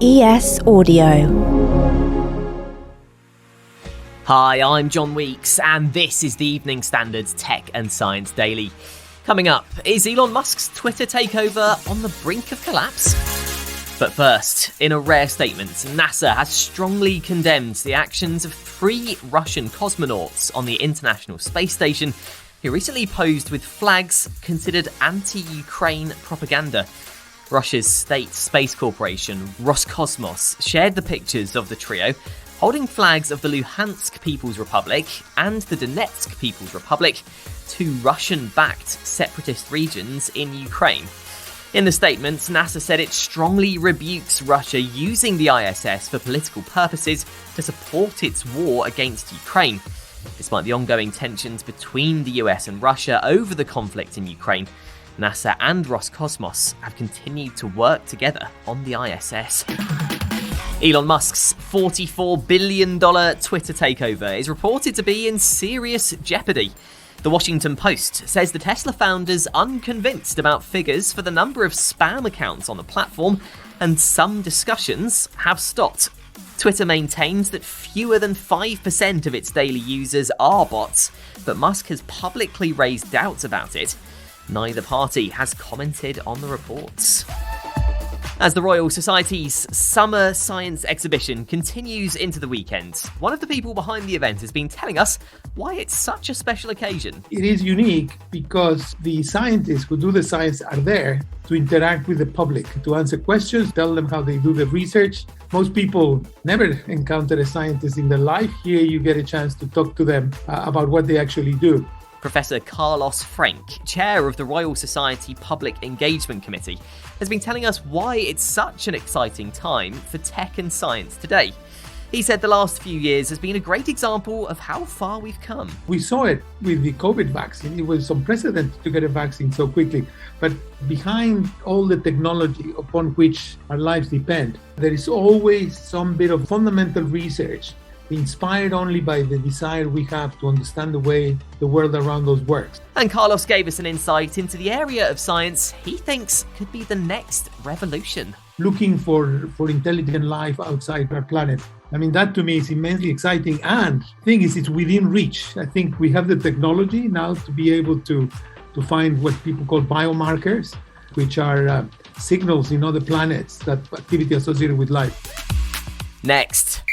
ES Audio. Hi, I'm John Weeks, and this is the Evening Standard's Tech and Science Daily. Coming up, is Elon Musk's Twitter takeover on the brink of collapse? But first, in a rare statement, NASA has strongly condemned the actions of 3 Russian cosmonauts on the International Space Station who recently posed with flags considered anti-Ukraine propaganda. Russia's state space corporation, Roscosmos, shared the pictures of the trio holding flags of the Luhansk People's Republic and the Donetsk People's Republic, 2 Russian-backed separatist regions in Ukraine. In the statement, NASA said it strongly rebukes Russia using the ISS for political purposes to support its war against Ukraine. Despite the ongoing tensions between the US and Russia over the conflict in Ukraine, NASA and Roscosmos have continued to work together on the ISS. Elon Musk's $44 billion Twitter takeover is reported to be in serious jeopardy. The Washington Post says the Tesla founder's unconvinced about figures for the number of spam accounts on the platform, and some discussions have stopped. Twitter maintains that fewer than 5% of its daily users are bots, but Musk has publicly raised doubts about it. Neither party has commented on the reports. As the Royal Society's Summer Science Exhibition continues into the weekend, one of the people behind the event has been telling us why it's such a special occasion. It is unique because the scientists who do the science are there to interact with the public, to answer questions, tell them how they do the research. Most people never encounter a scientist in their life. Here you get a chance to talk to them about what they actually do. Professor Carlos Frank, chair of the Royal Society Public Engagement Committee, has been telling us why it's such an exciting time for tech and science today. He said the last few years has been a great example of how far we've come. We saw it with the COVID vaccine. It was unprecedented to get a vaccine so quickly. But behind all the technology upon which our lives depend, there is always some bit of fundamental research inspired only by the desire we have to understand the way the world around us works. And Carlos gave us an insight into the area of science he thinks could be the next revolution. Looking for intelligent life outside our planet. I mean, that to me is immensely exciting, and the thing is, it's within reach. I think we have the technology now to be able to find what people call biomarkers, which are signals in other planets that activity associated with life. Next.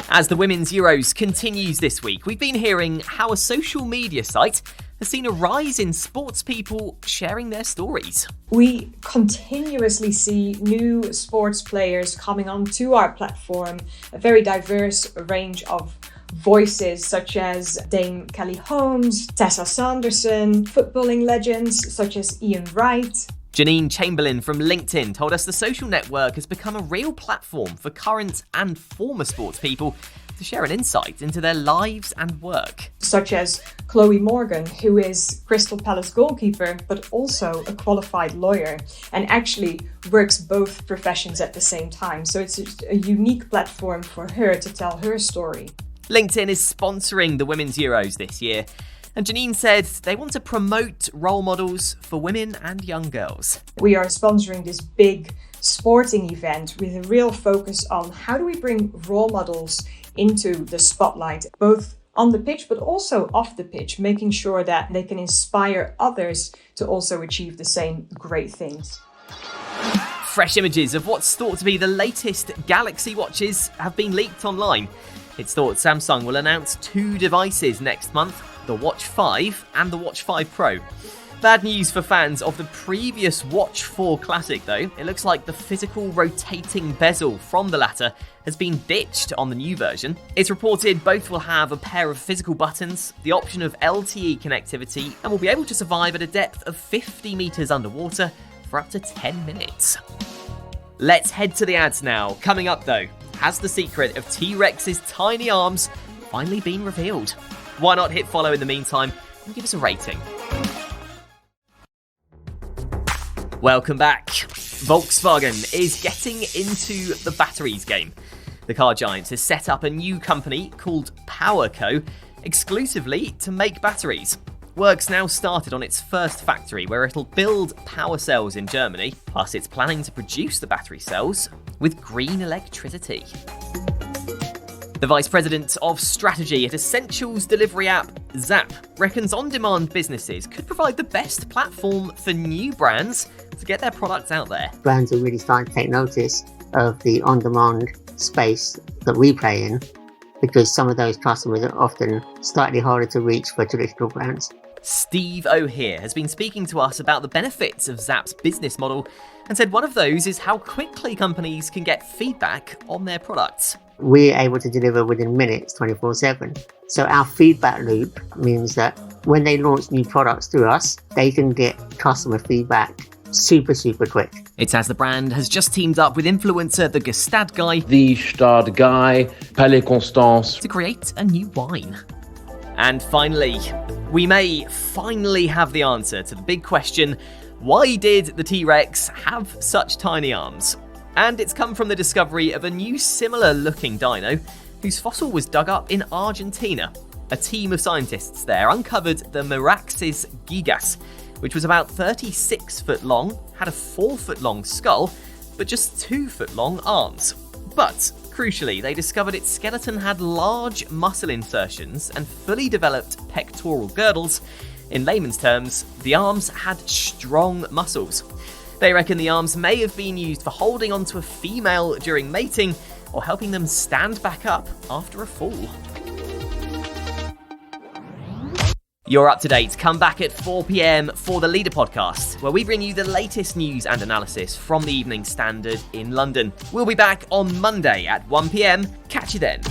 As the Women's Euros continues this week, we've been hearing how a social media site has seen a rise in sports people sharing their stories. We continuously see new sports players coming onto our platform, a very diverse range of voices such as Dame Kelly Holmes, Tessa Sanderson, footballing legends such as Ian Wright. Janine Chamberlain from LinkedIn told us the social network has become a real platform for current and former sports people to share an insight into their lives and work. Such as Chloe Morgan, who is Crystal Palace goalkeeper, but also a qualified lawyer, and actually works both professions at the same time. So it's a unique platform for her to tell her story. LinkedIn is sponsoring the Women's Euros this year. And Janine said they want to promote role models for women and young girls. We are sponsoring this big sporting event with a real focus on how do we bring role models into the spotlight, both on the pitch but also off the pitch, making sure that they can inspire others to also achieve the same great things. Fresh images of what's thought to be the latest Galaxy watches have been leaked online. It's thought Samsung will announce 2 devices next month, the Watch 5 and the Watch 5 Pro. Bad news for fans of the previous Watch 4 Classic though. It looks like the physical rotating bezel from the latter has been ditched on the new version. It's reported both will have a pair of physical buttons, the option of LTE connectivity, and will be able to survive at a depth of 50 meters underwater for up to 10 minutes. Let's head to the ads now. Coming up though, has the secret of TRex's tiny arms finally been revealed? Why not hit follow in the meantime and give us a rating? Welcome back. Volkswagen is getting into the batteries game. The car giant has set up a new company called PowerCo exclusively to make batteries. Work's now started on its first factory where it'll build power cells in Germany, plus it's planning to produce the battery cells with green electricity. The Vice President of Strategy at essentials delivery app Zap reckons on-demand businesses could provide the best platform for new brands to get their products out there. Brands are really starting to take notice of the on-demand space that we play in, because some of those customers are often slightly harder to reach for traditional brands. Steve O'Hear has been speaking to us about the benefits of Zap's business model and said one of those is how quickly companies can get feedback on their products. We're able to deliver within minutes, 24/7. So our feedback loop means that when they launch new products through us, they can get customer feedback super quick. It's as the brand has just teamed up with influencer The Gestad Guy Palais Constance to create a new wine. And finally, we may finally have the answer to the big question, why did the TRex have such tiny arms? And it's come from the discovery of a new similar looking dino whose fossil was dug up in Argentina. A team of scientists there uncovered the Meraxes gigas, which was about 36 foot long, had a 4 foot long skull, but just 2 foot long arms. But crucially, they discovered its skeleton had large muscle insertions and fully developed pectoral girdles. In layman's terms, the arms had strong muscles. They reckon the arms may have been used for holding onto a female during mating or helping them stand back up after a fall. You're up to date. Come back at 4 p.m. for the Leader podcast, where we bring you the latest news and analysis from the Evening Standard in London. We'll be back on Monday at 1 p.m. Catch you then.